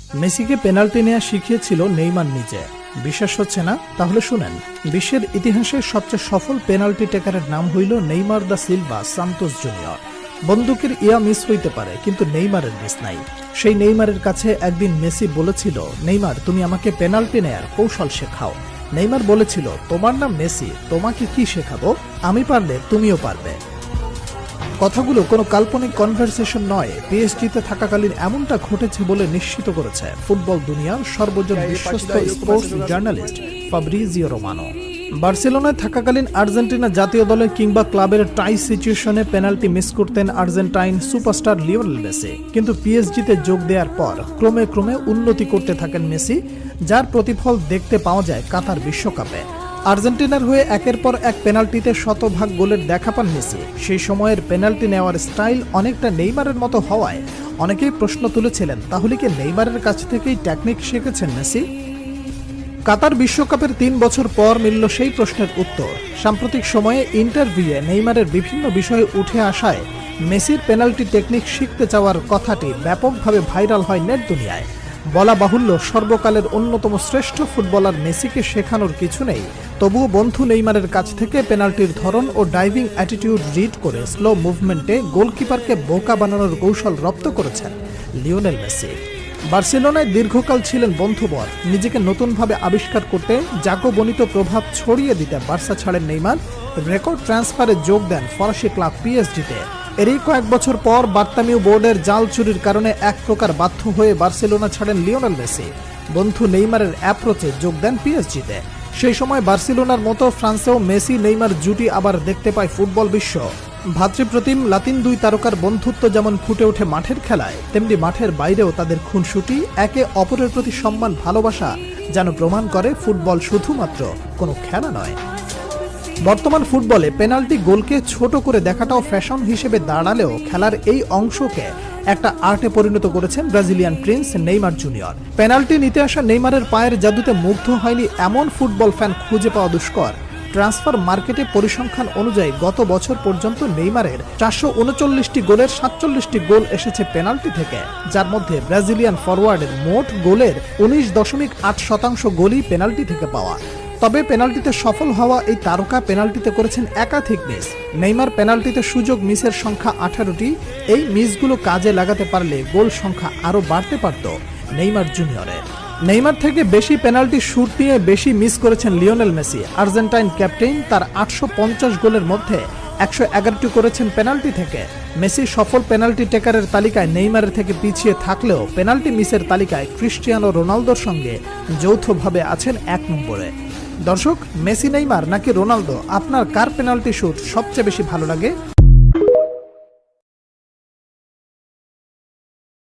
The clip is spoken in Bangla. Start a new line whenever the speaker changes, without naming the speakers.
মেসিকে পেনাল্টি নেওয়া শিখিয়েছিল নেইমার নিজে। বিশ্বাস হচ্ছে না? তাহলে শুনেন। বিশ্বের ইতিহাসে সবচেয়ে সফল পেনাল্টি টেকারের নাম হইল Neymar da Silva Santos junior. বন্দুকের ইয়া মিস হইতে পারে, কিন্তু নেইমারের মিস নাই। সেই নেইমারের কাছে একদিন মেসি বলেছিল, নেইমার তুমি আমাকে পেনাল্টি নেয়ার কৌশল শেখাও। নেইমার বলেছিল, তোমার নাম মেসি, তোমাকে কি শেখাবো, আমি পারলে তুমিও পারবে। কথাগুলো কোনো কাল্পনিক কনভারসেশন নয়, পিএসজিতে থাকাকালীন এমনটা ঘটেছে বলে নিশ্চিত করেছে ফুটবল দুনিয়ার সর্বজন বিশ্বস্ত স্পোর্টস জার্নালিস্ট ফাব্রিজিও রোমানো। বার্সেলোনায় থাকাকালীন আর্জেন্টিনা জাতীয় দলে কিংবা ক্লাবের টাই সিচুয়েশনে পেনাল্টি মিস করতেন আর্জেন্টাইন সুপারস্টার লিওনেল মেসি। কিন্তু পিএসজিতে যোগ দেওয়ার পর ক্রমে ক্রমে উন্নতি করতে থাকেন মেসি, যার প্রতিফল দেখতে পাওয়া যায় কাতার বিশ্বকাপে। আর্জেন্টিনার হয়ে একের পর এক পেনাল্টিতে শতভাগ গোলের দেখা পান মেসি। সেই সময়ের পেনাল্টি নেওয়ার স্টাইল অনেকটা নেইমারের মতো হওয়ায় অনেকেই প্রশ্ন তুলেছিলেন, তাহলে কি নেইমারের কাছ থেকেই টেকনিক শিখেছেন মেসি? কাতার বিশ্বকাপের 3 বছর পর মিলল সেই প্রশ্নের উত্তর। সাম্প্রতিক সময়ে ইন্টারভিউয়ে নেইমারের বিভিন্ন বিষয়ে উঠে আসায় মেসির পেনাল্টি টেকনিক শিখতে চাওয়ার কথাটি ব্যাপকভাবে ভাইরাল হয় নেট দুনিয়ায়। বলা বাহুল্য, সর্বকালের অন্যতম শ্রেষ্ঠ ফুটবলার মেসিকে শেখানোর কিছু নেই, তবুও বন্ধু নেইমারের কাছ থেকে পেনাল্টির ধরন ও ডাইভিং অ্যাটিটিউড রিড করে স্লো মুভমেন্টে গোলকিপারকে বোকা বানানোর কৌশল রপ্ত করেছেন লিওনেল মেসি। বার্সেলোনায় দীর্ঘকাল ছিলেন বন্ধুবর। নিজেকে নতুনভাবে আবিষ্কার করতে জাকবনিত প্রভাব ছড়িয়ে দিতে বার্সা ছাড়েন নেইমার। রেকর্ড ট্রান্সফারে যোগ দেন ফরাসি ক্লাব পিএসজিতে। এরই কয়েক বছর পর বার্তামিউ বোর্ডের জাল চুরির কারণে এক প্রকার বাধ্য হয়ে বার্সেলোনা ছাড়েন লিওনেল মেসি। বন্ধু নেইমারের অ্যাপ্রোচে যোগ দেন পিএসজিতে। সেই সময় বার্সেলোনার মতো ফ্রান্সেও মেসি নেইমার জুটি আবার দেখতে পায় ফুটবল বিশ্ব। ভাতৃপ্রতিম লাতিন দুই তারকার বন্ধুত্ব যেমন ফুটে ওঠে মাঠের খেলায়, তেমনি মাঠের বাইরেও তাদের খুনসুটি, একে অপরের প্রতি সম্মান, ভালোবাসা যেন প্রমাণ করে ফুটবল শুধুমাত্র কোনো খেলা নয়। বর্তমান ফুটবলে পেনাল্টি গোলকে ছোট করে দেখাটাও ফ্যাশন হিসেবে দাঁড়ালেও খেলার এই অংশকে একটা আর্টে পরিণত করেছেন Brazilian Prince Neymar junior. Penalty নিতে আসা নেইমারের পায়ের জাদুতে মুগ্ধ হয়নি এমন ফুটবল ফ্যান খুঁজে পাওয়া দুষ্কর। ট্রান্সফার মার্কেটে পরিসংখ্যান অনুযায়ী গত বছর পর্যন্ত নেইমারের 439টি গোলের 47টি গোল এসেছে পেনাল্টি থেকে, যার মধ্যে ব্রাজিলিয়ান ফরওয়ার্ডের মোট গোলের 19.8% গোলই পেনাল্টি থেকে পাওয়া। তবে পেনাল্টিতে সফল হওয়া এই তারকা পেনাল্টিতে করেছেন একাধিক মিস। নেইমার পেনাল্টিতে সুযোগ মিসের সংখ্যা 18টি। এই মিসগুলো কাজে লাগাতে পারলে গোল সংখ্যা আরও বাড়তে পারত নেইমার জুনিয়রের। নেইমার থেকে বেশি পেনাল্টি শুট নিয়ে বেশি মিস করেছেন লিওনেল মেসি। আর্জেন্টাইন ক্যাপ্টেন তার 850 গোলের মধ্যে 111টি করেছেন পেনাল্টি থেকে। মেসি সফল পেনাল্টি টেকারের তালিকায় নেইমারের থেকে পিছিয়ে থাকলেও পেনাল্টি মিসের তালিকায় ক্রিস্টিয়ানো রোনালদোর সঙ্গে যৌথভাবে আছেন 1 নম্বরে। দর্শক, মেসি নেইমার নাকি রোনালদো, আপনার কার পেনাল্টি শুট সবচেয়ে বেশি ভালো লাগে?